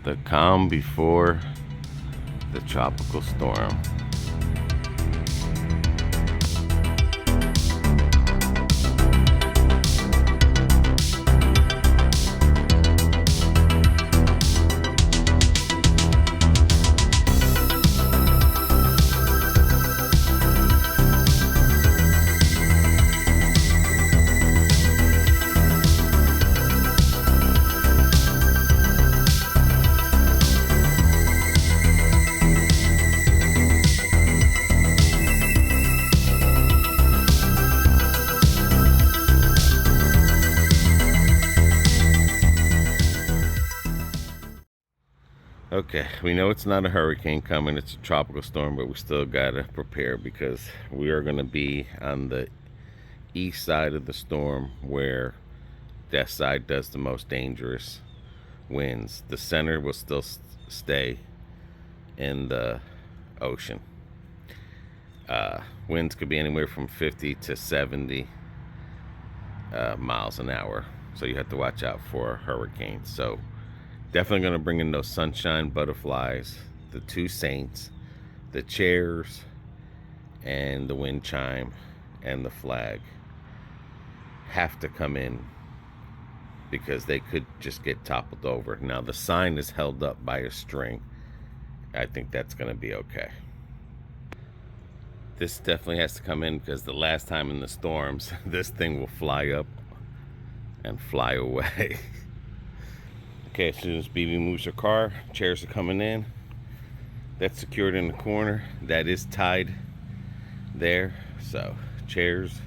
The calm before the tropical storm. Okay, we know it's not a hurricane coming, it's a tropical storm, but we still gotta prepare because we are gonna be on the east side of the storm where that side does the most dangerous winds. The center will still stay in the ocean. Winds could be anywhere from 50 to 70 miles an hour, so you have to watch out for hurricanes. So definitely going to bring in those sunshine butterflies, the two saints, the chairs, and the wind chime and the flag have to come in because they could just get toppled over. Now the sign is held up by a string. I think that's going to be okay. This definitely has to come in because the last time in the storms, this thing will fly up and fly away. Okay, as soon as BB moves her car, chairs are coming in. That's secured in the corner. That is tied there. So, chairs.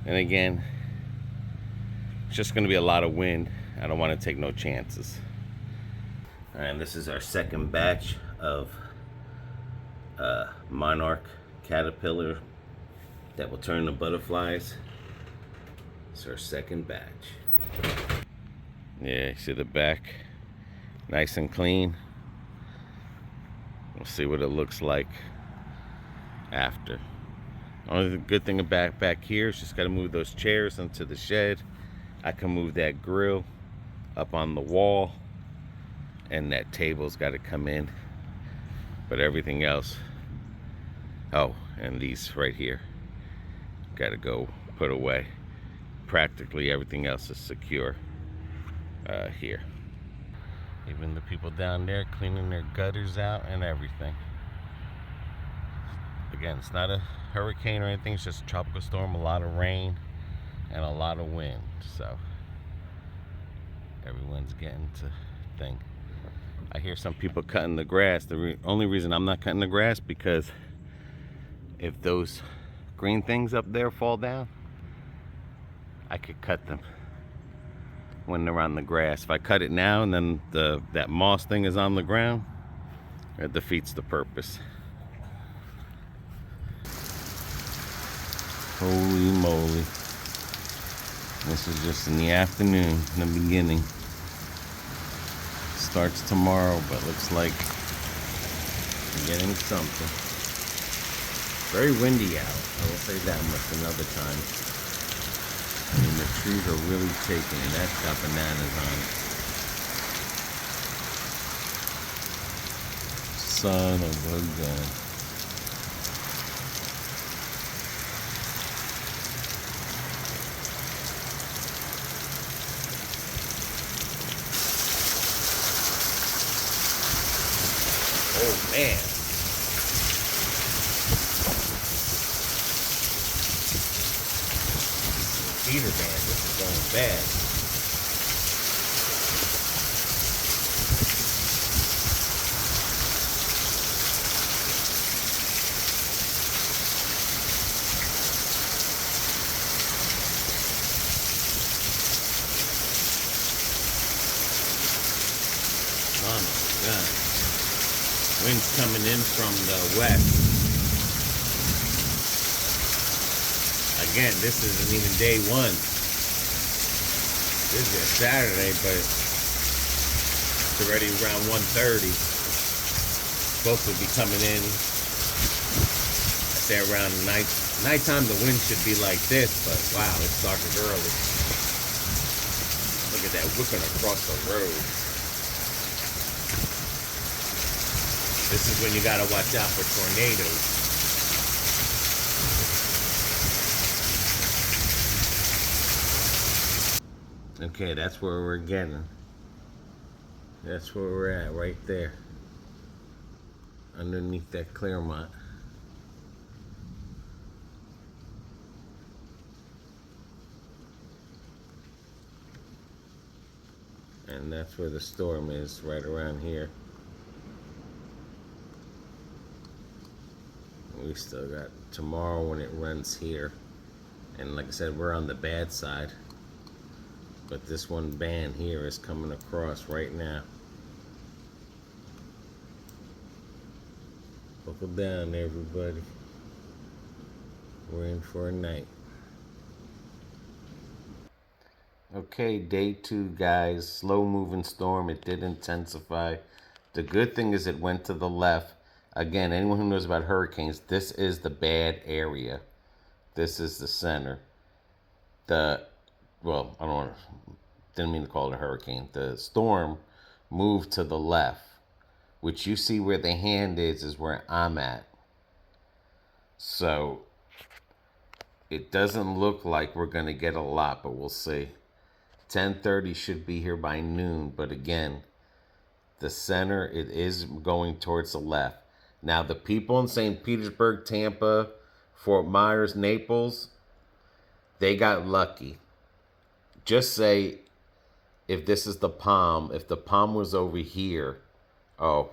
And again, it's just going to be a lot of wind. I don't want to take no chances. And this is our second batch of monarch caterpillar that will turn to butterflies. It's our second batch. Yeah, you see the back, nice and clean. We'll see what it looks like after. Only good thing about back here is just got to move those chairs into the shed. I can move that grill up on the wall, and that table's got to come in. But everything else, oh, and these right here, got to go put away. Practically everything else is secure. Here. Even the people down there cleaning their gutters out and everything. Again, it's not a hurricane or anything, it's just a tropical storm, a lot of rain and a lot of wind. So everyone's getting to thing. I hear some people cutting the grass. The only reason I'm not cutting the grass because if those green things up there fall down, I could cut them when they're on the grass. If I cut it now and then that moss thing is on the ground, it defeats the purpose. Holy moly. This is just in the afternoon, in the beginning. Starts tomorrow, but looks like we're getting something. Very windy out, I will say that much another time. I mean, the trees are really shaking, and that's got bananas on it. Son of a gun. Oh, man. Peter band, this is going bad. Oh my God. Wind's coming in from the west. Again, this isn't even day one. This is a Saturday, but it's already around 1:30. Supposed to be coming in, I say around nighttime. The wind should be like this, but wow, it started early. Look at that whipping across the road. This is when you gotta watch out for tornadoes. Okay, that's where we're getting. That's where we're at, right there. Underneath that Claremont. And that's where the storm is, right around here. We still got tomorrow when it runs here. And like I said, we're on the bad side. But this one band here is coming across right now. Buckle down, everybody. We're in for a night. Okay, day 2, guys. Slow moving storm. It did intensify. The good thing is it went to the left. Again, anyone who knows about hurricanes, this is the bad area. This is the center. Well, didn't mean to call it a hurricane. The storm moved to the left, which you see where the hand is where I'm at. So it doesn't look like we're going to get a lot, but we'll see. 10:30 should be here by noon, but again, the center, it is going towards the left. Now, the people in St. Petersburg, Tampa, Fort Myers, Naples, they got lucky. Just say, if this is the Palm, if the Palm was over here, oh,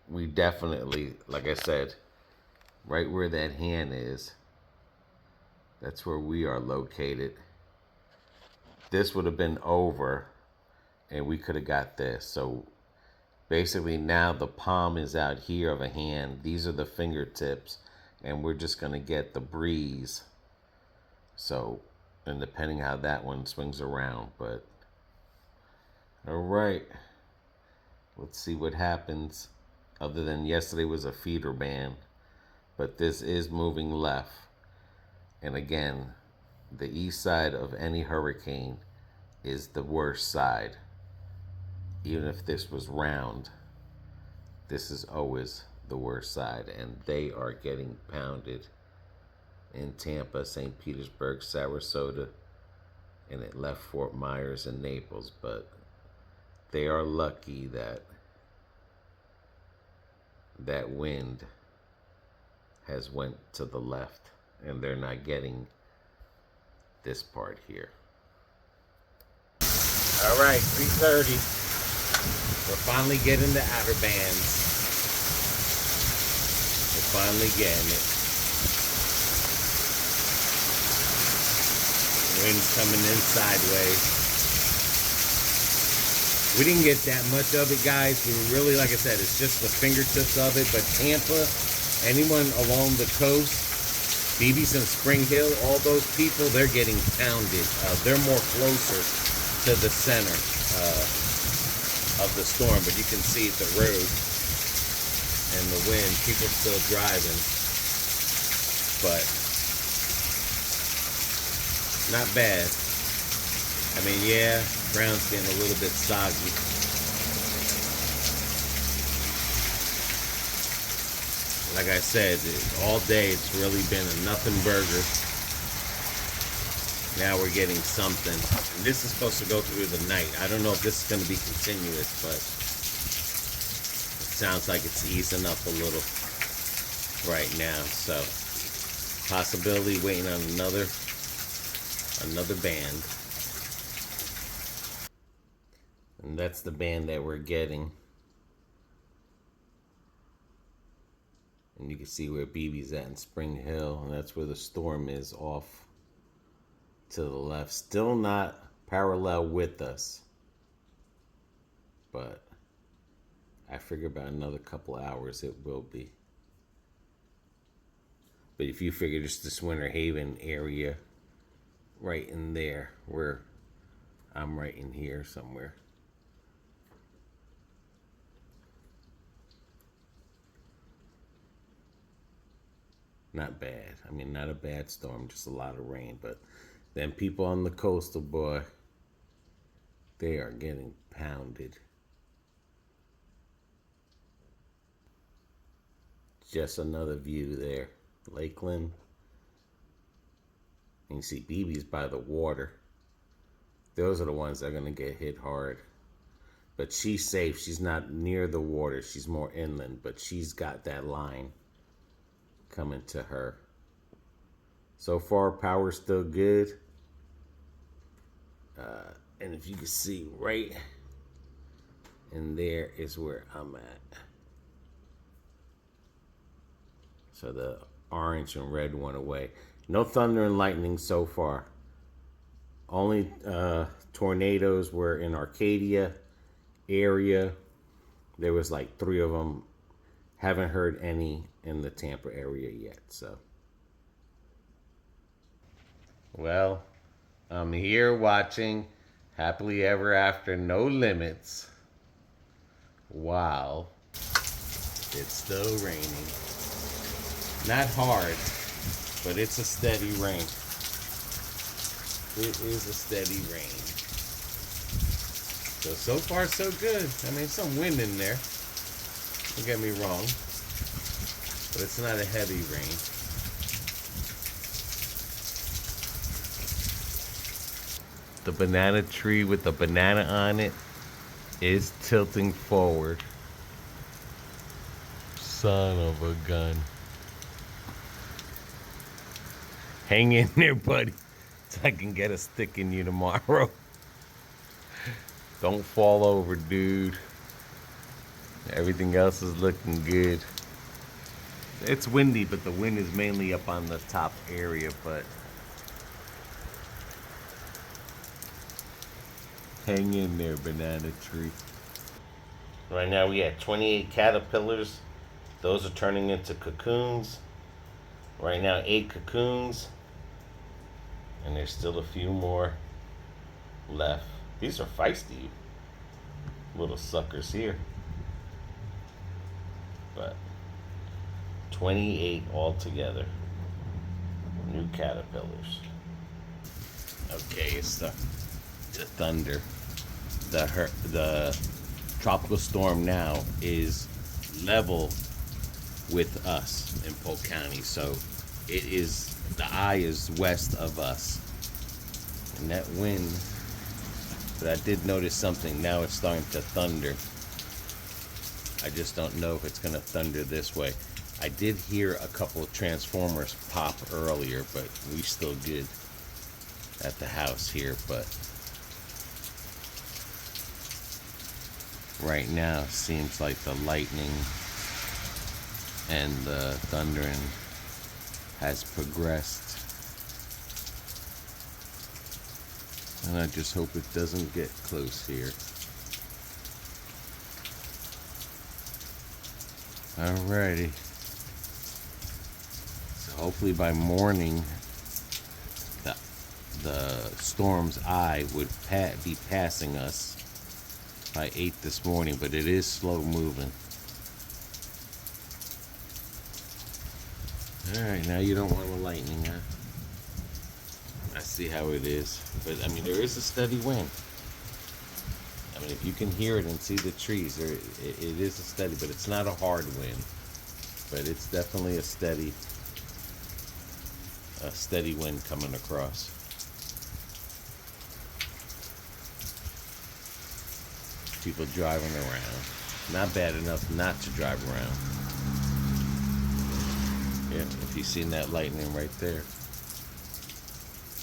we definitely, like I said, right where that hand is, that's where we are located. This would have been over, and we could have got this. So basically now the palm is out here of a hand. These are the fingertips, and we're just going to get the breeze. So, and depending how that one swings around, but all right, let's see what happens. Other than yesterday was a feeder band, but this is moving left. And again, the east side of any hurricane is the worst side. Even if this was round, this is always the worst side, and they are getting pounded in Tampa, St. Petersburg, Sarasota, and it left Fort Myers and Naples. But they are lucky that that wind has went to the left, and they're not getting this part here. All right, 3:30. We're finally getting the outer bands. We're finally getting it. Wind's coming in sideways. We didn't get that much of it, guys. We were really, like I said, it's just the fingertips of it. But Tampa, anyone along the coast, Beebe's and Spring Hill, all those people, they're getting pounded. They're more closer to the center of the storm, but you can see the road and the wind. People still driving, but not bad. I mean, yeah, ground's getting a little bit soggy. Like I said, all day it's really been a nothing burger. Now we're getting something. And this is supposed to go through the night. I don't know if this is going to be continuous, but it sounds like it's easing up a little right now. So, possibility waiting on another band. And that's the band that we're getting. And you can see where BB's at in Spring Hill, and that's where the storm is off to the left. Still not parallel with us, but I figure about another couple hours it will be. But if you figure just this Winter Haven area right in there, where I'm right in here somewhere. Not bad. I mean, not a bad storm, just a lot of rain. But then people on the coastal, boy, they are getting pounded. just another view there. Lakeland. And you see BB's by the water. Those are the ones that are going to get hit hard. But she's safe. She's not near the water. She's more inland. But she's got that line coming to her. So far, power's still good. And if you can see right in there is where I'm at. So the orange and red went away. No thunder and lightning so far. Only tornadoes were in Arcadia area. There was like 3 of them. Haven't heard any in the Tampa area yet. So, well, I'm here watching Happily Ever After No Limits while it's still raining. Not hard, but it's a steady rain. It is a steady rain. So far so good. I mean, some wind in there. Don't get me wrong. But it's not a heavy rain. The banana tree with the banana on it is tilting forward. Son of a gun. Hang in there, buddy, so I can get a stick in you tomorrow. Don't fall over, dude. Everything else is looking good. It's windy, but the wind is mainly up on the top area, but hang in there, banana tree. Right now we have 28 caterpillars. Those are turning into cocoons. Right now 8 cocoons. And there's still a few more left. These are feisty little suckers here. But 28 altogether. New caterpillars. Okay, it's the thunder. The tropical storm now is level with us in Polk County. So it is, the eye is west of us. And that wind, but I did notice something. Now it's starting to thunder. I just don't know if it's going to thunder this way. I did hear a couple of transformers pop earlier, but we still good at the house here. But right now seems like the lightning and the thundering has progressed. And I just hope it doesn't get close here. Alrighty. So hopefully by morning, the storm's eye would be passing us by 8 this morning, but it is slow moving. Alright, now you don't want a lightning, huh? I see how it is. But, I mean, there is a steady wind. I mean, if you can hear it and see the trees, it is a steady, but it's not a hard wind. But it's definitely a steady wind coming across. People driving around. Not bad enough not to drive around. Yeah, if you've seen that lightning right there.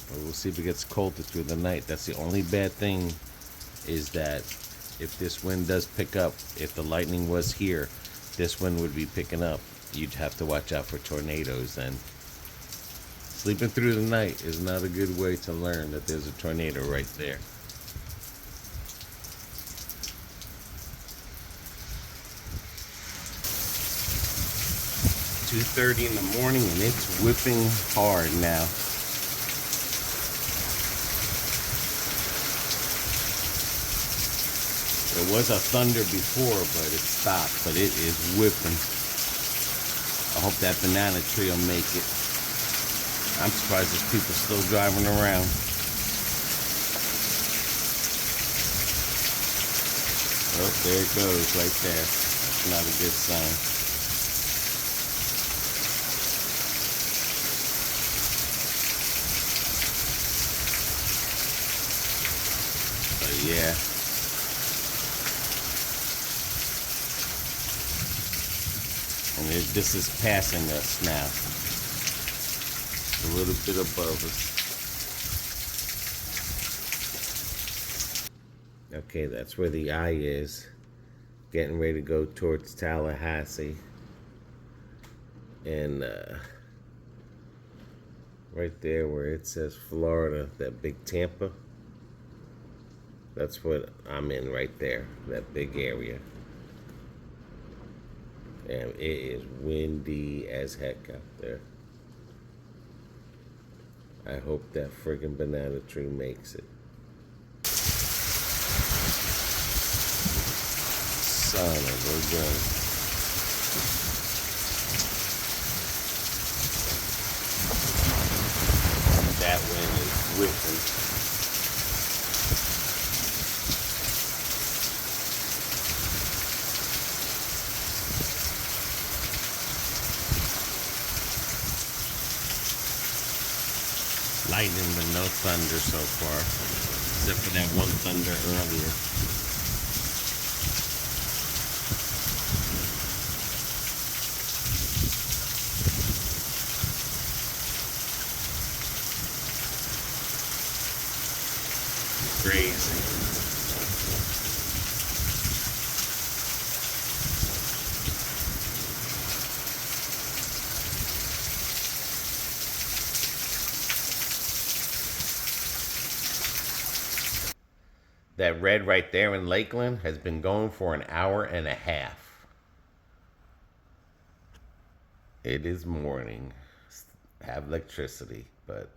But we'll see if it gets colder through the night. That's the only bad thing, is that if this wind does pick up, if the lightning was here, this wind would be picking up. You'd have to watch out for tornadoes. And sleeping through the night is not a good way to learn that there's a tornado right there. 2:30 in the morning and it's whipping hard now. There was a thunder before, but it stopped. But it is whipping. I hope that banana tree will make it. I'm surprised there's people still driving around. Oh, there it goes right there. That's not a good sign. Yeah. And this is passing us now. A little bit above us. Okay, that's where the eye is. Getting ready to go towards Tallahassee. And right there where it says Florida, that big Tampa. That's what I'm in right there, that big area. And it is windy as heck out there. I hope that friggin' banana tree makes it. Son of a gun. That wind is whipping. Lightning, but no thunder so far, except for that one thunder earlier. Crazy. That red right there in Lakeland has been going for an hour and a half. It is morning. Have electricity, but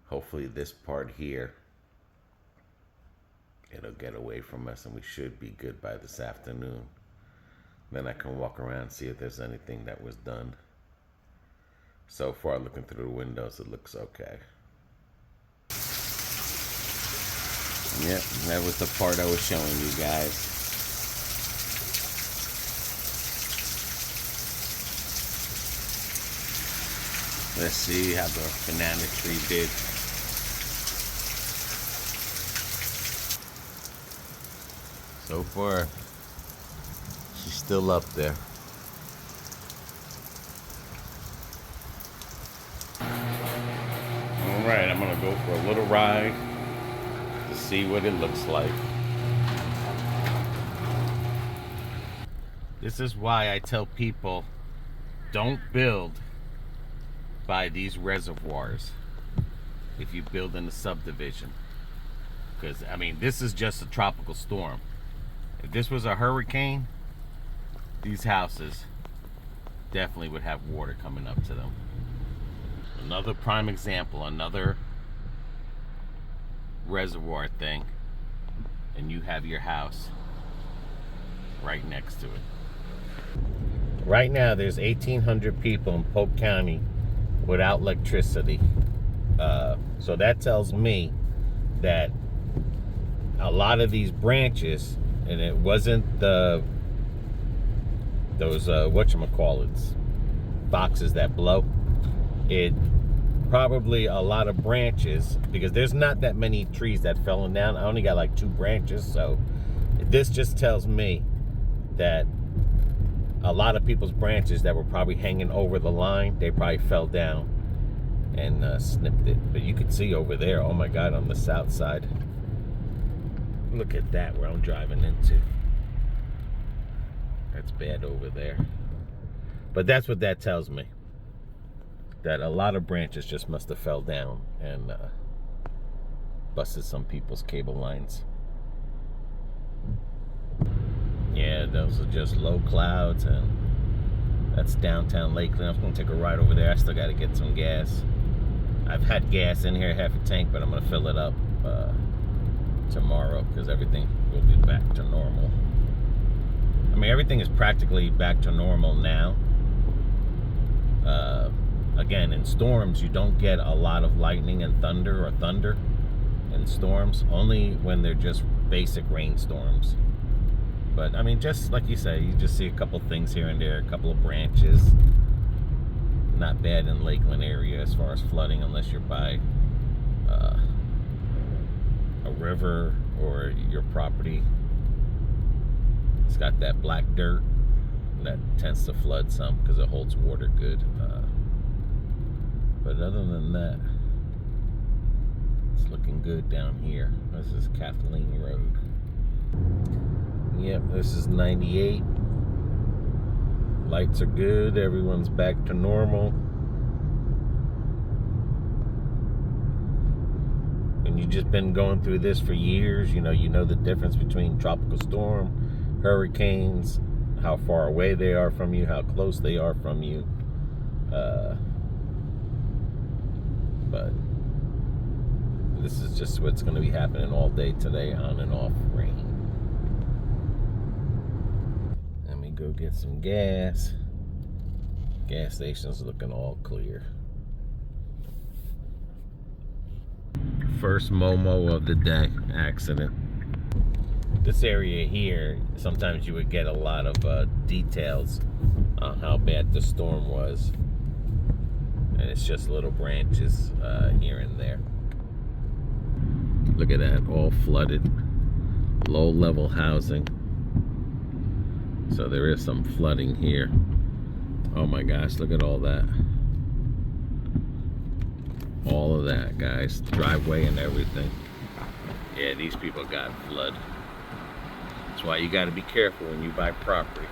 hopefully this part here, it'll get away from us and we should be good by this afternoon. Then I can walk around and see if there's anything that was done. So far, looking through the windows, it looks okay. Yep, that was the part I was showing you guys. Let's see how the banana tree did. So far, she's still up there. All right, I'm gonna go for a little ride to see what it looks like. This is why I tell people, don't build by these reservoirs if you build in a subdivision. Because, I mean, this is just a tropical storm. If this was a hurricane, these houses definitely would have water coming up to them. Another prime example, another reservoir thing, and you have your house right next to it. Right now there's 1,800 people in Polk County without electricity. So that tells me that a lot of these branches, and it wasn't those whatchamacallits, boxes that blow, it probably a lot of branches, because there's not that many trees that fell down. I only got like 2 branches, so this just tells me that a lot of people's branches that were probably hanging over the line, they probably fell down and snipped it. But you could see over there, oh my God, on the south side. Look at that, where I'm driving into. That's bad over there. But that's what that tells me. That a lot of branches just must have fell down and busted some people's cable lines. Yeah, those are just low clouds, and that's downtown Lakeland. I was going to take a ride over there. I still got to get some gas. I've had gas in here, half a tank, but I'm going to fill it up tomorrow because everything will be back to normal. I mean, everything is practically back to normal now. Again, in storms, you don't get a lot of lightning and thunder, or thunder in storms, only when they're just basic rainstorms. But I mean, just like you say, you just see a couple things here and there, a couple of branches. Not bad in Lakeland area as far as flooding, unless you're by a river or your property, it's got that black dirt that tends to flood some because it holds water good. But other than that, it's looking good down here. This is Kathleen Road. Yep, this is 98. Lights are good. Everyone's back to normal. And you've just been going through this for years. You know the difference between tropical storm, hurricanes, how far away they are from you, how close they are from you. But this is just what's going to be happening all day today, on and off rain. Let me go get some gas. Gas station's looking all clear. First Momo of the day accident. This area here, sometimes you would get a lot of details on how bad the storm was. And it's just little branches here and there. Look at that, all flooded. Low-level housing. So there is some flooding here. Oh my gosh, look at all that. All of that, guys. Driveway and everything. Yeah, these people got flood. That's why you got to be careful when you buy property.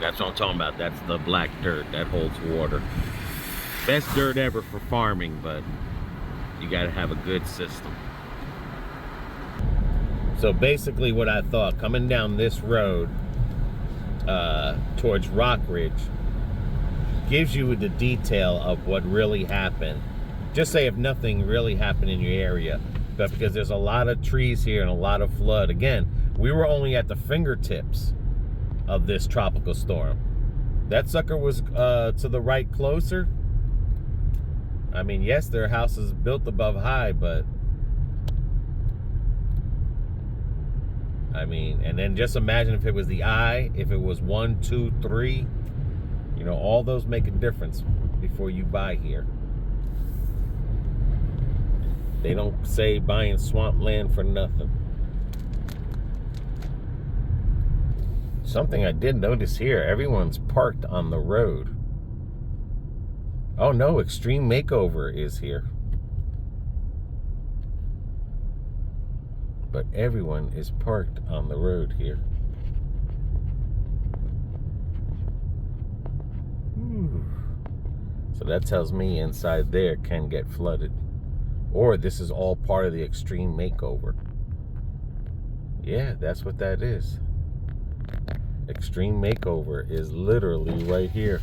That's what I'm talking about. That's the black dirt that holds water. Best dirt ever for farming, but you got to have a good system. So basically what I thought, coming down this road towards Rock Ridge, gives you the detail of what really happened. Just say if nothing really happened in your area, but because there's a lot of trees here and a lot of flood. Again, we were only at the fingertips of this tropical storm. That sucker was to the right closer. I mean, yes, their house is built above high, but I mean, and then just imagine if it was the eye, if it was 1, 2, 3, you know, all those make a difference before you buy here. They don't say buying swampland for nothing. Something I did notice here, everyone's parked on the road. Oh no, Extreme Makeover is here. But everyone is parked on the road here. So that tells me inside there can get flooded. Or this is all part of the Extreme Makeover. Yeah, that's what that is. Extreme Makeover is literally right here.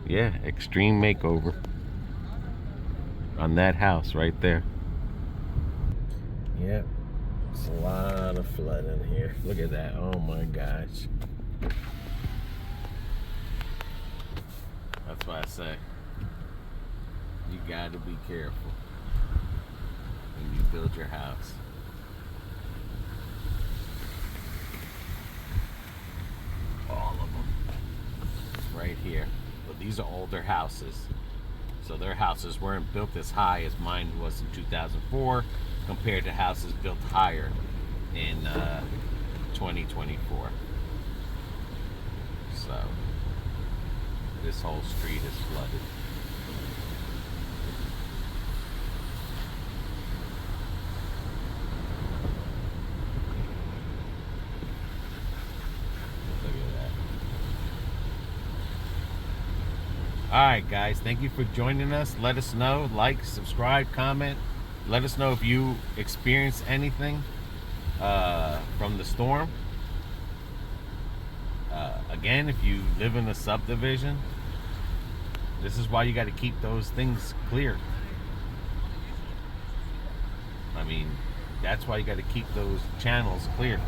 Yeah, Extreme Makeover. On that house right there. Yep. It's a lot of flood in here. Look at that. Oh my gosh. That's why I say you gotta be careful when you build your house. All of them. Right here. But these are older houses. So their houses weren't built as high as mine was in 2004 compared to houses built higher in 2024. So this whole street is flooded. Alright guys, thank you for joining us. Let us know, like, subscribe, comment. Let us know if you experienced anything from the storm. Again, if you live in a subdivision, this is why you got to keep those things clear. I mean, that's why you got to keep those channels clear.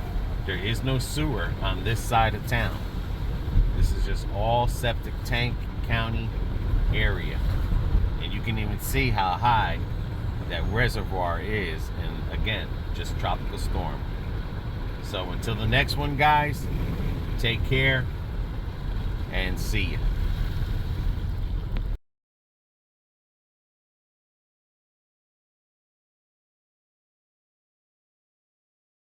There is no sewer on this side of town. This is just all septic tank county area, and you can even see how high that reservoir is. And again, just tropical storm. So until the next one, guys, take care and see you.